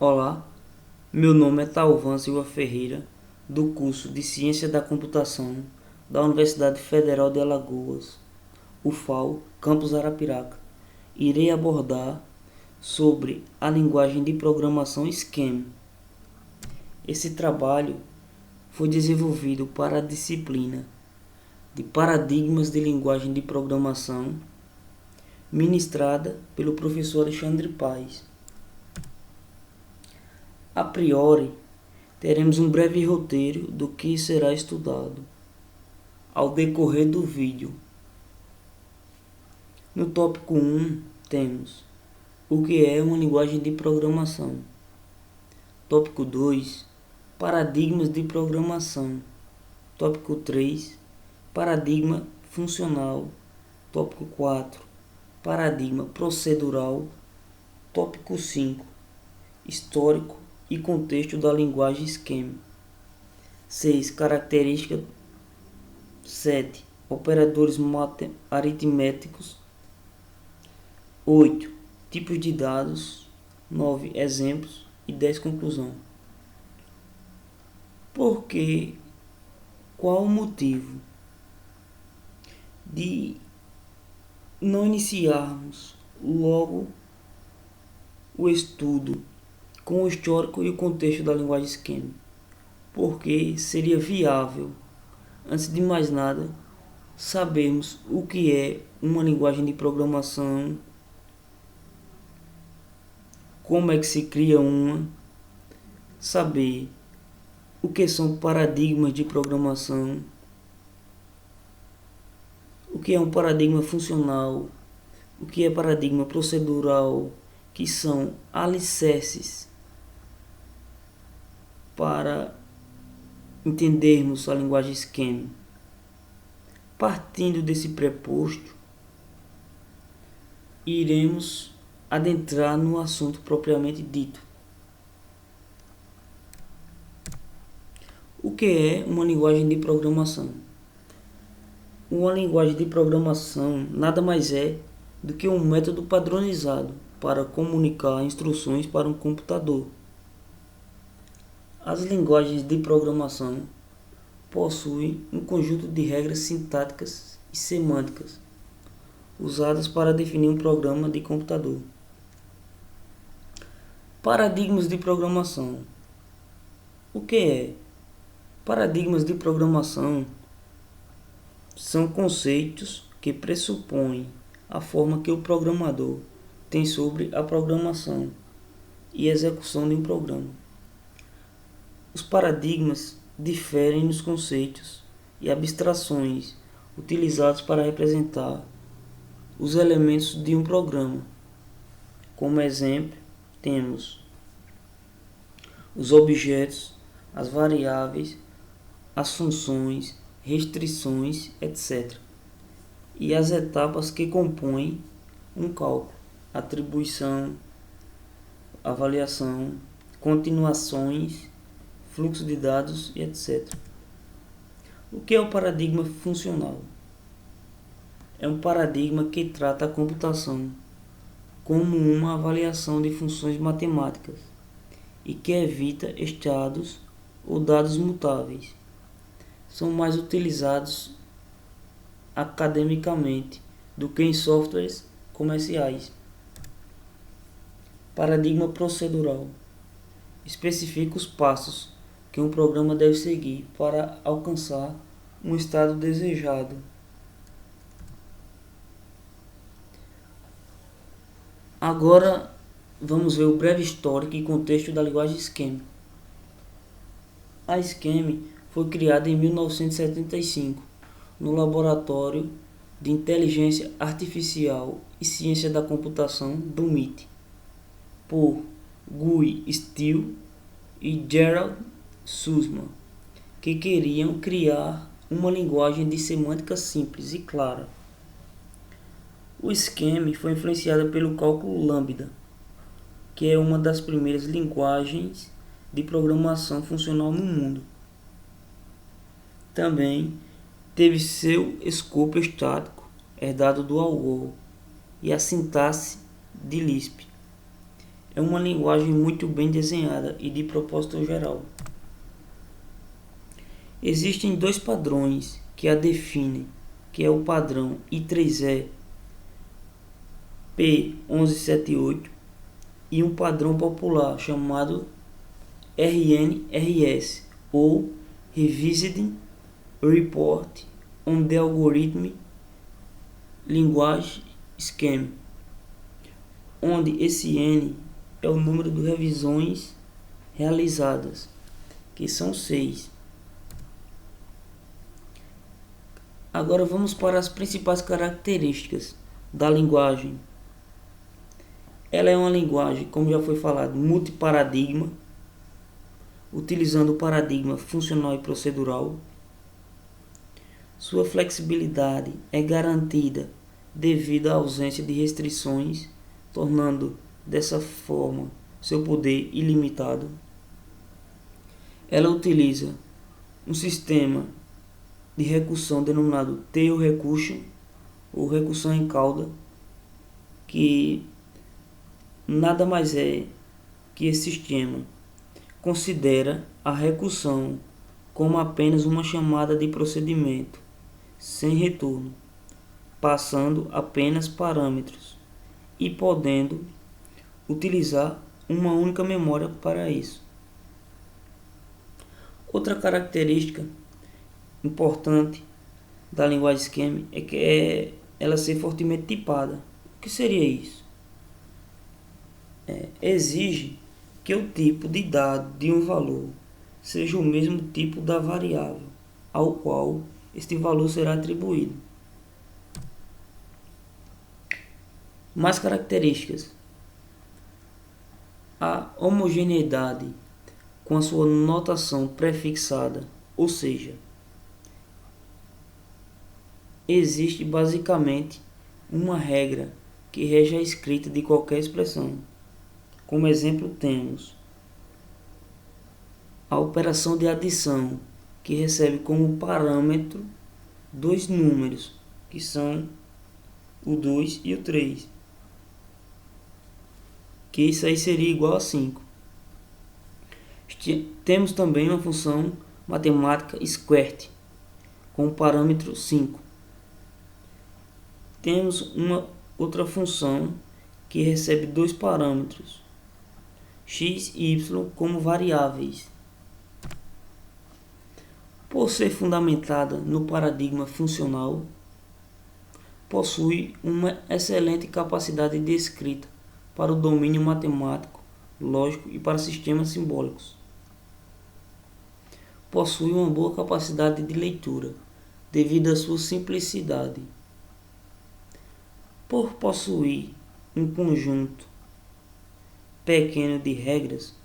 Olá, meu nome é Tauvan Silva Ferreira, do curso de Ciência da Computação da Universidade Federal de Alagoas, UFAL, Campus Arapiraca. Irei abordar sobre a linguagem de programação Scheme. Esse trabalho foi desenvolvido para a disciplina de Paradigmas de Linguagem de Programação, ministrada pelo professor Alexandre Paes. A priori, teremos um breve roteiro do que será estudado ao decorrer do vídeo. No tópico 1 temos o que é uma linguagem de programação. Tópico 2, paradigmas de programação. Tópico 3, paradigma funcional. Tópico 4, paradigma procedural. Tópico 5, histórico e contexto da linguagem Scheme. 6. Características. 7. Operadores aritméticos. 8. Tipos de dados. 9. Exemplos. E 10. Conclusão. Por que? Qual o motivo de não iniciarmos logo o estudo com o histórico e o contexto da linguagem Scheme? Porque seria viável, antes de mais nada, sabermos o que é uma linguagem de programação, como é que se cria uma, saber o que são paradigmas de programação, o que é um paradigma funcional, o que é paradigma procedural, que são alicerces para entendermos a linguagem Scheme. Partindo desse preposto, iremos adentrar no assunto propriamente dito. O que é uma linguagem de programação? Uma linguagem de programação nada mais é do que um método padronizado para comunicar instruções para um computador. As linguagens de programação possuem um conjunto de regras sintáticas e semânticas usadas para definir um programa de computador. Paradigmas de programação. O que é? Paradigmas de programação são conceitos que pressupõem a forma que o programador tem sobre a programação e execução de um programa. Os paradigmas diferem nos conceitos e abstrações utilizados para representar os elementos de um programa. Como exemplo, temos os objetos, as variáveis, as funções, restrições, etc. E as etapas que compõem um cálculo: atribuição, avaliação, continuações, fluxo de dados e etc. O que é o paradigma funcional? É um paradigma que trata a computação como uma avaliação de funções matemáticas e que evita estados ou dados mutáveis. São mais utilizados academicamente do que em softwares comerciais. Paradigma procedural especifica os passos que um programa deve seguir para alcançar um estado desejado. Agora vamos ver o breve histórico e contexto da linguagem Scheme. A Scheme foi criada em 1975 no Laboratório de Inteligência Artificial e Ciência da Computação do MIT por Guy Steele e Gerald Sussman, que queriam criar uma linguagem de semântica simples e clara. O Scheme foi influenciado pelo cálculo lambda, que é uma das primeiras linguagens de programação funcional no mundo. Também teve seu escopo estático herdado do Algol e a sintaxe de Lisp. é uma linguagem muito bem desenhada e de propósito geral. Existem dois padrões que a definem, que é o padrão I3E P1178 e um padrão popular chamado RNRS, ou Revised Report on the Algorithm Language Scheme, onde esse N é o número de revisões realizadas, que são 6. Agora vamos para as principais características da linguagem. Ela é uma linguagem, como já foi falado, multiparadigma, utilizando o paradigma funcional e procedural. Sua flexibilidade é garantida devido à ausência de restrições, tornando dessa forma seu poder ilimitado. Ela utiliza um sistema de recursão denominado tail recursion, ou recursão em cauda, que nada mais é que esse sistema considera a recursão como apenas uma chamada de procedimento sem retorno, passando apenas parâmetros e podendo utilizar uma única memória para isso. Outra característica importante da linguagem Scheme é que ela ser fortemente tipada. O que seria isso? Exige que o tipo de dado de um valor seja o mesmo tipo da variável ao qual este valor será atribuído. Mais características: a homogeneidade com a sua notação prefixada, ou seja, existe basicamente uma regra que rege a escrita de qualquer expressão. Como exemplo temos a operação de adição, que recebe como parâmetro dois números, que são o 2 e o 3, que isso aí seria igual a 5. Temos também uma função matemática squared, com o parâmetro 5. Temos uma outra função que recebe dois parâmetros, x e y, como variáveis. Por ser fundamentada no paradigma funcional, possui uma excelente capacidade de escrita para o domínio matemático, lógico e para sistemas simbólicos. Possui uma boa capacidade de leitura, devido à sua simplicidade. Por possuir um conjunto pequeno de regras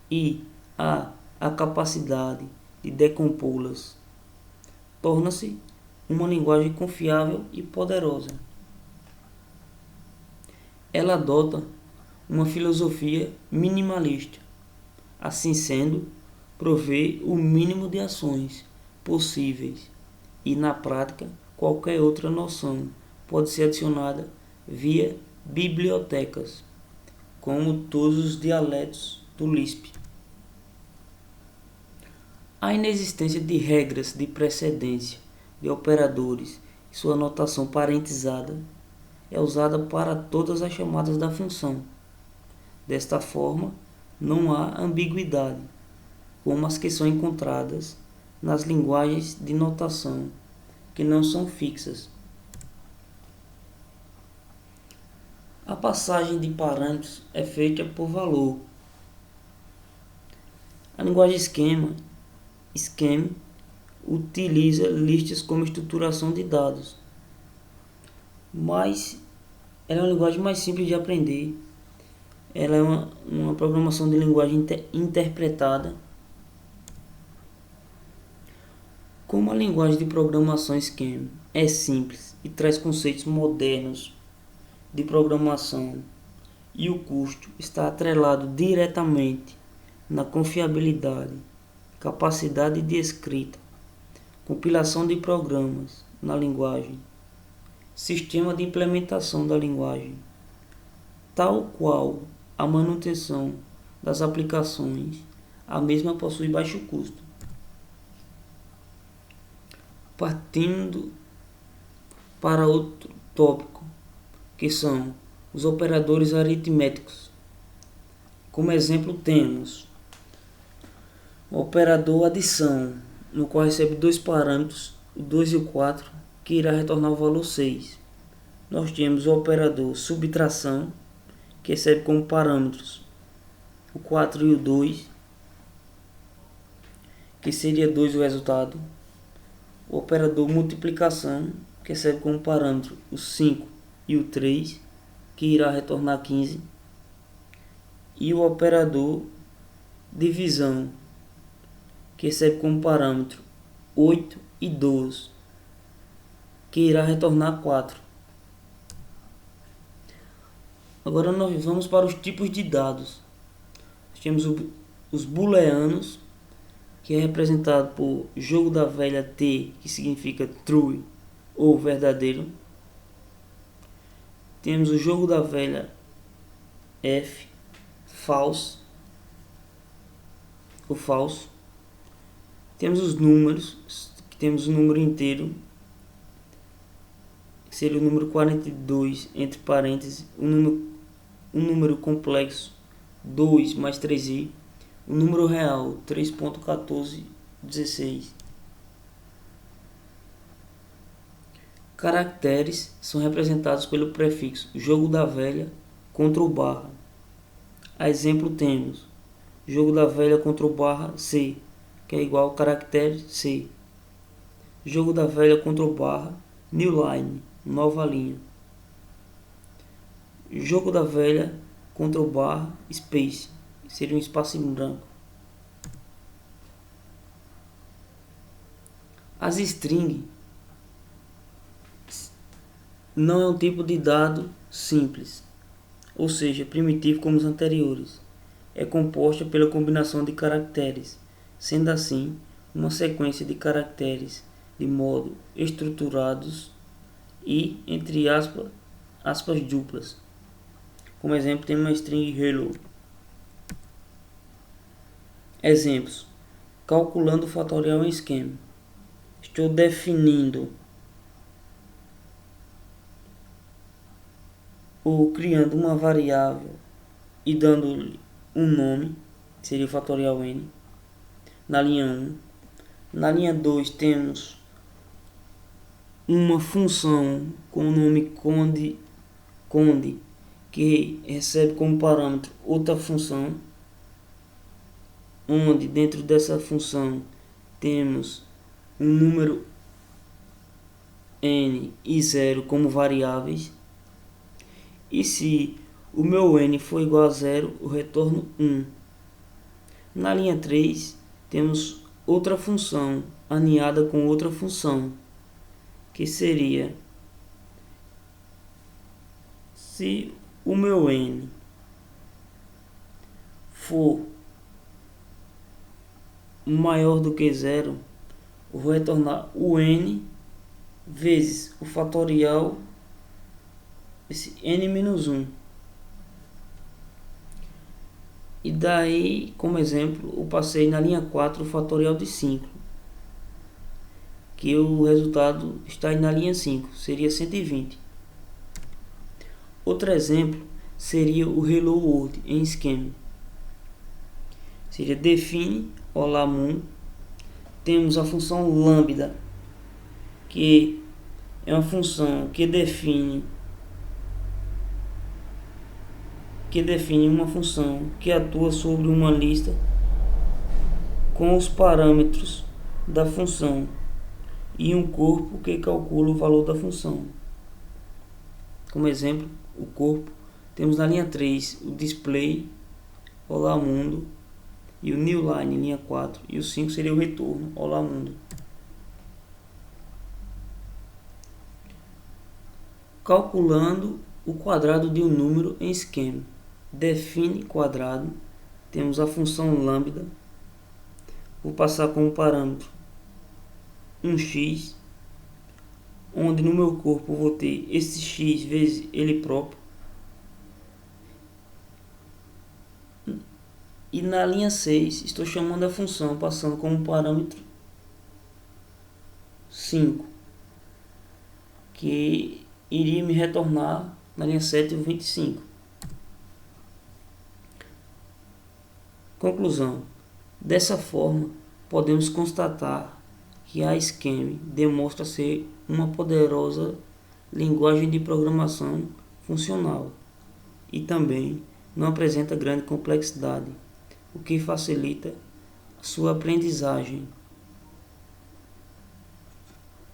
e a capacidade de decompô-las, torna-se uma linguagem confiável e poderosa. Ela adota uma filosofia minimalista, assim sendo, provê o mínimo de ações possíveis e, na prática, qualquer outra noção pode ser adicionada via bibliotecas, como todos os dialetos do Lisp. A inexistência de regras de precedência de operadores e sua notação parentesada é usada para todas as chamadas da função. Desta forma, não há ambiguidade, como as que são encontradas nas linguagens de notação, que não são fixas. A passagem de parâmetros é feita por valor. A linguagem Scheme utiliza listas como estruturação de dados, mas ela é uma linguagem mais simples de aprender. Ela é uma programação de linguagem interpretada. Como a linguagem de programação Scheme é simples e traz conceitos modernos de programação e o custo está atrelado diretamente na confiabilidade, capacidade de escrita, compilação de programas na linguagem, sistema de implementação da linguagem, tal qual a manutenção das aplicações, a mesma possui baixo custo. Partindo para outro tópico, que são os operadores aritméticos. Como exemplo temos o operador adição, no qual recebe dois parâmetros, o 2 e o 4, que irá retornar o valor 6. Nós temos o operador subtração, que recebe como parâmetros o 4 e o 2, que seria 2 o resultado. O operador multiplicação, que recebe como parâmetro o 5 e o 3, que irá retornar 15. E o operador divisão, que recebe como parâmetro 8 e 12, que irá retornar 4. Agora nós vamos para os tipos de dados. Nós temos os booleanos, que é representado por jogo da velha T, que significa true ou verdadeiro. Temos o jogo da velha F, false ou falso. Temos os números, que temos o número inteiro, que seria o número 42, entre parênteses, um número complexo 2 mais 3i, o número real 3.1416. Caracteres são representados pelo prefixo jogo da velha contra o barra. A exemplo temos jogo da velha contra o barra C, que é igual ao caractere C. Jogo da velha contra o barra new line, nova linha. Jogo da velha contra o barra space, seria um espaço em branco. As strings não é um tipo de dado simples, ou seja, primitivo como os anteriores. É composta pela combinação de caracteres, sendo assim uma sequência de caracteres de modo estruturados e entre aspas duplas. Como exemplo, temos uma string hello. Exemplos: calculando o fatorial em esquema. Estou definindo ou criando uma variável e dando-lhe um nome, que seria o fatorial n, na linha 1. Na linha 2 temos uma função com o nome conde, que recebe como parâmetro outra função, onde dentro dessa função temos um número n e 0 como variáveis. E se o meu n for igual a 0, eu retorno 1. Na linha 3 temos outra função aninhada com outra função, que seria: se o meu n for maior do que 0, eu vou retornar o n vezes o fatorial esse n-1. E daí, como exemplo, eu passei na linha 4 o fatorial de 5, que o resultado está aí na linha 5, seria 120. Outro exemplo seria o hello world em esquema. Seria define olá mundo. Temos a função lambda, que é uma função que define uma função que atua sobre uma lista com os parâmetros da função e um corpo que calcula o valor da função. Como exemplo, o corpo, temos na linha 3 o display, olá mundo, e o new line, linha 4, e o 5 seria o retorno, olá mundo. Calculando o quadrado de um número em esquema. Define quadrado, temos a função lambda, vou passar como parâmetro um x, onde no meu corpo vou ter esse x vezes ele próprio, E na linha 6, estou chamando a função, passando como parâmetro 5, que iria me retornar na linha 7 o 25. Conclusão. Dessa forma, podemos constatar que a Scheme demonstra ser uma poderosa linguagem de programação funcional e também não apresenta grande complexidade, o que facilita sua aprendizagem